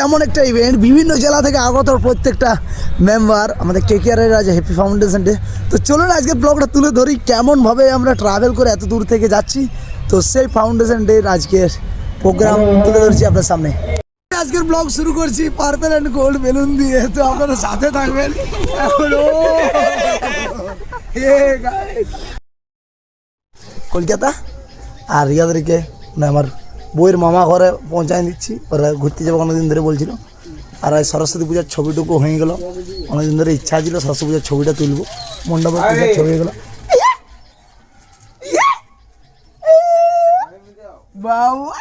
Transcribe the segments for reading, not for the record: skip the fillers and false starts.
এমন একটা ইভেন্ট, বিভিন্ন জেলা থেকে আগত প্রত্যেকটা মেম্বার আমাদের কেকেআরের আজ হ্যাপি ফাউন্ডেশন ডে। তো চলুন আজকের ব্লগটা তুলে ধরি কেমনভাবে আমরা ট্রাভেল করে এত দূর থেকে যাচ্ছি। তো সেই ফাউন্ডেশন ডের আজকের প্রোগ্রাম তুলে ধরছি আপনার সামনে। আজকের ব্লগ শুরু করছি পার্পল অ্যান্ড গোল্ড বেলুন দিয়ে। তো আপনারা সাথে থাকবেন। কলকাতা আর রিয়াদেরকে আমার বইয়ের মামা ঘরে পৌঁছায় দিচ্ছি। ওরা ঘুরতে যাবো অনেকদিন ধরে বলছিল। আর আজ সরস্বতী পূজার ছবিটুকু হয়ে গেল। অনেকদিন ধরে ইচ্ছা ছিল সরস্বতী পূজার ছবিটা তুলবো, মণ্ডপের পূজার ছবি হয়ে গেল। বাবা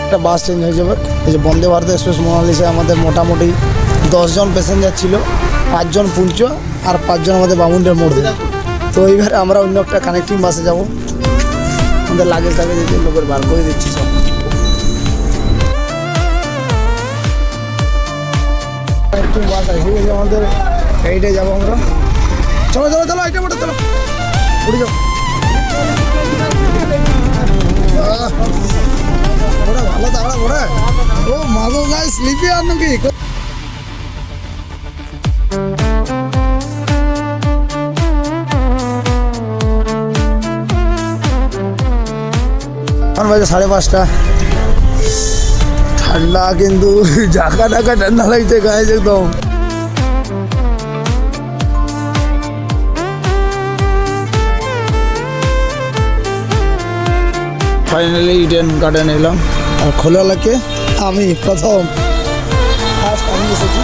একটা বাস চেঞ্জ হয়ে যাবে। এই যে বন্দে ভারত এক্সপ্রেস মোনালিসে আমাদের মোটামুটি 10 জন প্যাসেঞ্জার ছিল, 5 জন পুঞ্চ আর 5 জন আমাদের বামুনডের মোড়ে। তো এইবারে আমরা অন্য একটা কানেক্টিং বাসে যাব। আমাদের লাগেজ টাগেজ লোকের বার করে দিচ্ছি সব। কানেক্টিং বাস এসে গেছে আমাদের, এইটাই যাবো আমরা। চলো চলো চলো, এইটা মোটে চলো, উঠে যাও। ভালো তাড়া বড় ও মাগো গাই স্লিপি আর নাকি বাজে 5:30। ঠান্ডা কিন্তু ঝাঁকা ঢাকা ঠান্ডা লাগছে গায়ে একদম। ফাইনালি ইডেন গার্ডেন এলাম। আর খোলালাকে আমি প্রথম আমি এসেছি।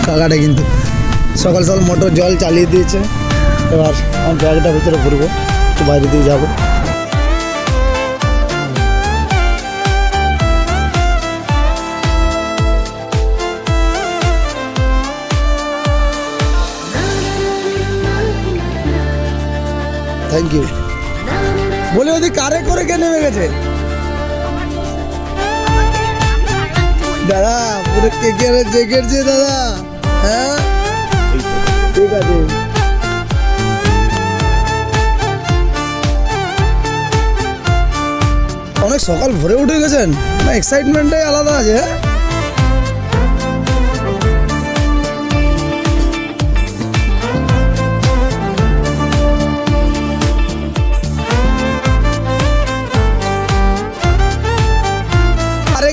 কাকাটা কিন্তু সকাল সকাল মোটর জল চালিয়ে দিয়েছে। এবার আমার ব্যাগটা ভিতরে ঘুরবো, একটু বাইরে দিয়ে যাবো। Thank you. বলে ওদি কারে করে কে নেমে গেছে দাদা, পুরো কেকেআরের জ্যাকেট যে দাদা। হ্যাঁ ঠিক আছে। অনেক সকাল ভোরে উঠে গেছেন, এক্সাইটমেন্টটাই আলাদা আছে।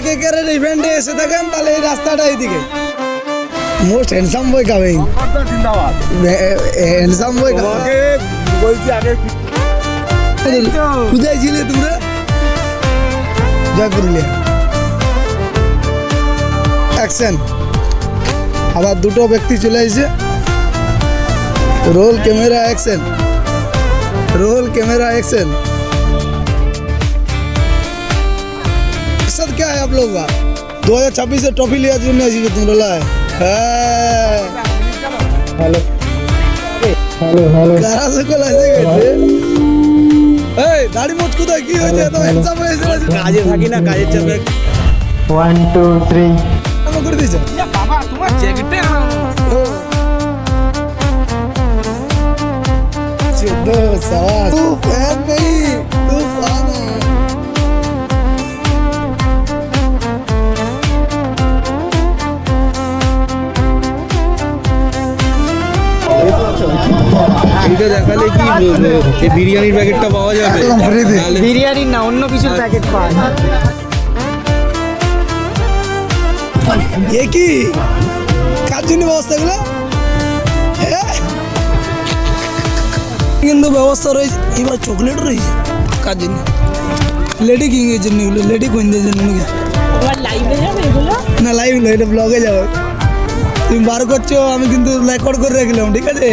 কেকেআরের ইভেন্টে এসে থাকেন তাহলে এই রাস্তাটা এইদিকে। Most handsome boy coming, handsome boy বলছি। আগে কোথায় ছিলে তোমরা? জয় পুরুলিয়া। অ্যাকশন। আবার দুটো ব্যক্তি চলে আসছে। Roll camera action, roll camera action. क्या है आप लोग का 2026 से ट्रॉफी लिया तुमने तुम बोला है। हेलो हेलो हेलो कहाँ से कल ऐसे गए थे? दाढ़ी मोच को देखी हो जाए तो हैंडसम ऐसे काजे থাকি না কাজের চাপে 1 2 3 हम कर दीजिए या बाबा তোমার জ্যাকেটে दो सवाल तू फैन नहीं तू फैन है। এটা দেখালে কি বলবো এই বিরিয়ানির প্যাকেটটা পাওয়া যাবে? বিরিয়ানি না অন্য কিছুর প্যাকেট পাওয়া যায়। এ কি কার জন্য ব্যবস্থাগুলো? কিন্তু ব্যবস্থা রয়েছে। এবার চকলেট রয়েছে কার জন্য? লেডি কিং এর জন্য, এগুলো লেডি কুইনদের জন্য। লাইভে যাবে এগুলো? না লাইভ না, এটা ব্লগে যাবে। তুমি বার করছো, আমি কিন্তু রেকর্ড করে রাখলাম, ঠিক আছে?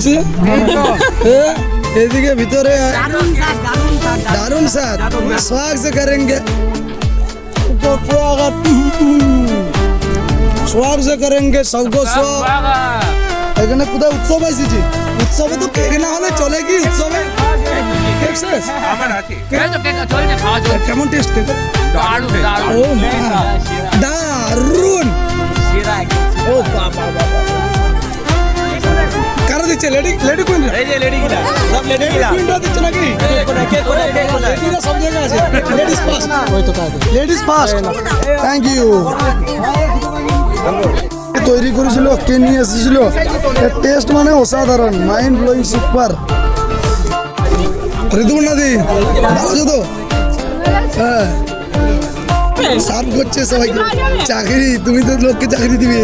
খুশি এদিকে ভিতরে দারুণ স্বাদ स्वाग से करेंगे स्वाग से करेंगे सबको स्वाग এখানে কোথায় উৎসব এসেছি উৎসবে তো কেক না হলে চলে কি উৎসবে কেক শেষ কেমন টেস্ট কেক ও দারুণ ও বাবা কারা দিচ্ছে লেডি লেডি কুইন এই যে লেডি কিনা সব লেডি কিনা কুইনটা দিচ্ছে নাকি লেডিরা সব জায়গায় আছে লেডিস ফার্স্ট ওই তো কাজ লেডিস ফার্স্ট থ্যাংক ইউ তৈরি করেছিল কে নিয়ে এসেছিল এর টেস্ট মানে অসাধারণ মাইন্ড ব্লোয়িং সুপার ঋতুপর্ণা দি ভালো আছো তো হ্যাঁ সার্ভ করছে সবাইকে চাকরি তুমি তো লোককে চাকরি দিবে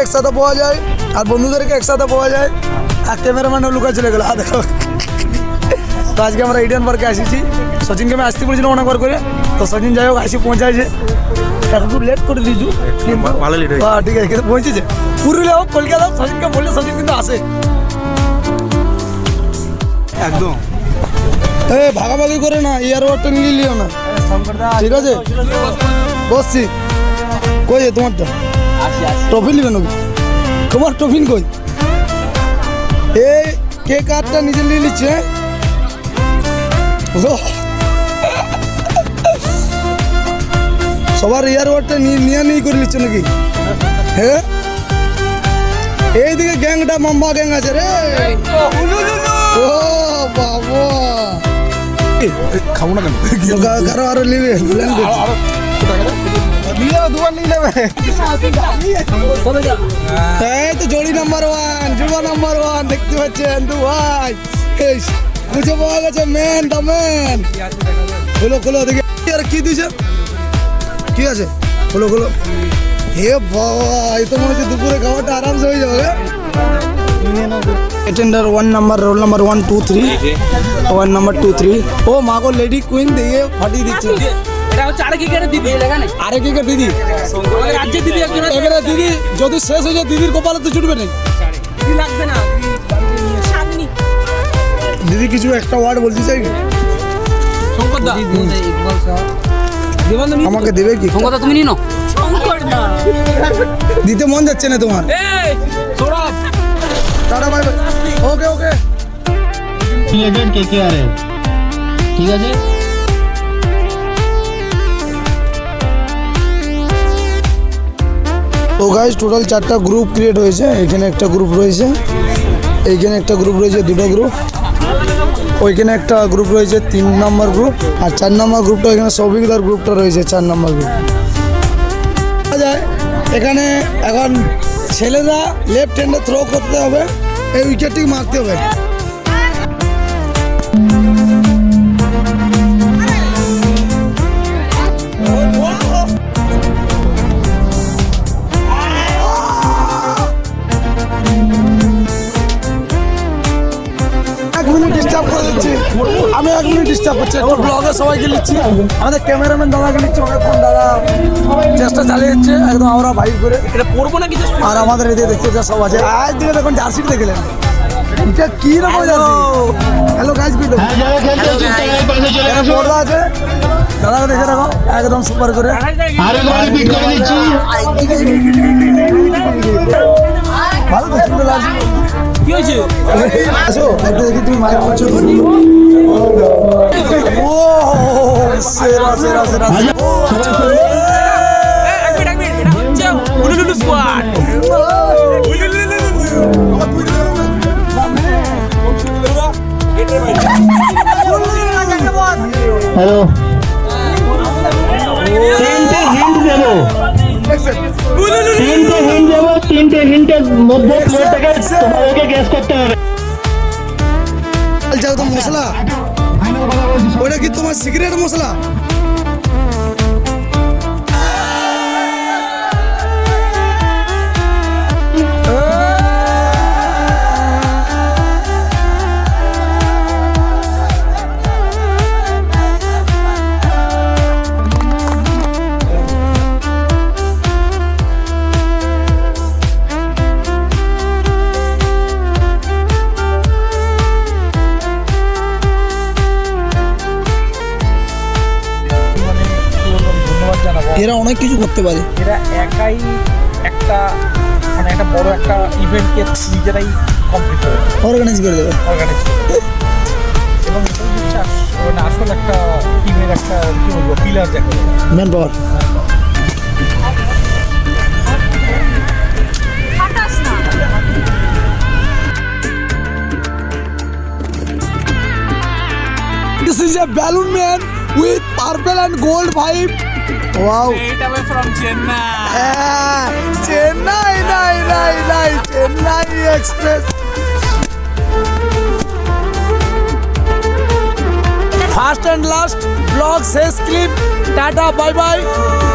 একসাথে পাওয়া যায় আর বন্ধুদেরকে একসাথে পাওয়া যায় আর ক্যামেরাম্যানও লুকা চলে গেল দেখো তো আজকে আমরা ইডেন পার্কে আসিছি সচিনকে আমি আসতে বলেছিলাম অনেকবার করে তো সচিন যাই হোক আসি পৌঁছাইছে একটু লেট করে দিয়েছু ভালো লেট হ্যাঁ ঠিক আছে পৌঁছেছে পুরুলিয়া হোক কলকাতা হোক সচিনকে বললে সচিন কিন্তু আসে একদম ভাগাভাগি করে না এয়ারওয়ার্ডটা নিয়ে লিও না ঠিক আছে বসছি কই তোমারটা টফিন নেবে নাকি তোমার টফিন কই এই কে কার্ডটা নিজে নিয়ে নিচ্ছে সবার এয়ারওয়ার্ডটা নিয়ে করে নিচ্ছে নাকি হ্যাঁ এইদিকে গ্যাংটা মাম্বা গ্যাং আছে রে ও বাবা খাবো না কেন কারো আরো নেবে প্ল্যান করছি এই তো জড়ি নাম্বার ওয়ান যুবা নাম্বার ওয়ান দেখতে পাচ্ছেন তো ভাই খুঁজে পাওয়া গেছে ম্যান দা ম্যান খোলো খোলো দেখি আর কি দিয়েছে কি আছে খোলো খোলো হে বাবা এই তো মনে হচ্ছে দুপুরে খাওয়াটা আরামসে হয়ে যাবে attender 1 number roll number 1 2 3 1 number 2 3 ও মাগো লেডি কুইন দিয়ে ফাটি দিচ্ছে এটা হচ্ছে আরে কি করে দিদি এখানে আরে কি করে দিদি আমাদের রাজ্যে দিদি একজন আছে এবারে দিদি যদি শেষ হয়ে যায় দিদির কপালে তো জুটবে না কি লাগবে না সামনি দিদি কিছু একটা ওয়ার্ড বলতে চাই শঙ্কর দা দেবন্ধ আমাকে দেবে কি শঙ্কর দা তুমি নিনো শঙ্কর দা দিতে মন যাচ্ছে না তোমার এই Sourav tata bye bye okay ওকে রিলেটেড কে কে আরে ঠিক আছে তো গাইস টোটাল 4টা গ্রুপ ক্রিয়েট হয়েছে এখানে একটা গ্রুপ রয়েছে এইখানে একটা গ্রুপ রয়েছে দুটো গ্রুপ ওইখানে একটা গ্রুপ রয়েছে 3 নম্বর গ্রুপ আর 4 নম্বর গ্রুপটা এখানে সৌভিকদার গ্রুপটা রয়েছে 4 নম্বর গ্রুপ যায় এখানে এখন ছেলেরা লেফট হ্যান্ডে থ্রো করতে হবে এই উইকেটটি মারতে হবে আমি 1 মিনিট ডিস্টার্ব করছি একটু ব্লগে সবাইকে নিচ্ছি আমাদের ক্যামেরাম্যান দাদাকে নিচ্ছি অনেকক্ষণ দাদা চেষ্টা চালিয়ে যাচ্ছে একদম আমরা বাইক করে এটা পড়বো না কিছু আর আমাদের এদিকে দেখতে যা সব আছে আজ দিকে দেখুন জার্সি দেখলেন এটা কি রকম জার্সি হ্যালো গাইজ কই দেখো এখানে পর্দা আছে দাদাকে দেখে রাখো একদম সুপার করে আরেকবার রিপিট করে দিচ্ছি ভালো তো সুন্দর লাগছে কি হয়েছে আসো একটু দেখি তুমি মাইক করছো ও সেরা সেরা সেরা ও আচ্ছা এক মিনিট এটা হচ্ছে উলুলুলু স্কোয়াড হ্যালো তিনটে হিন্ট দেবো তিনটে হিন্টের মধ্যে প্লেটটাকে তোমাদেরকে গ্যাস করতে হবে তো মশলা ওটা কি তোমার সিক্রেট মশলা এরা অনেক কিছু করতে পারে। এরা একাই একটা মানে একটা বড় একটা ইভেন্টকে নিজেরাই কমপ্লিট করে অর্গানাইজ করে দেবে। অর্গানাইজ করে এবং এটাই হচ্ছে মানে আসল একটা টিমের একটা কি বলবো পিলার যাকে বলে। Man power. This is a balloon man with purple and gold vibe. Wow. Straight away from Chennai. Chennai, Chennai Express. First and last blog শেষ ক্লিপ, টাটা বাই বাই।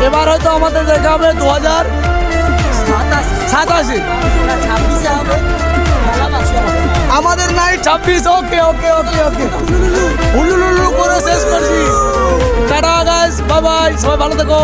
এবার হয়তো আমাদের দেখা হবে 2087। আমাদের নাই 26। ওকে ওকে ওকে ওকে হুলুলুলু করে শেষ করছি। টাটা গাইস, বাই বাই, সবাই ভালো থেকো।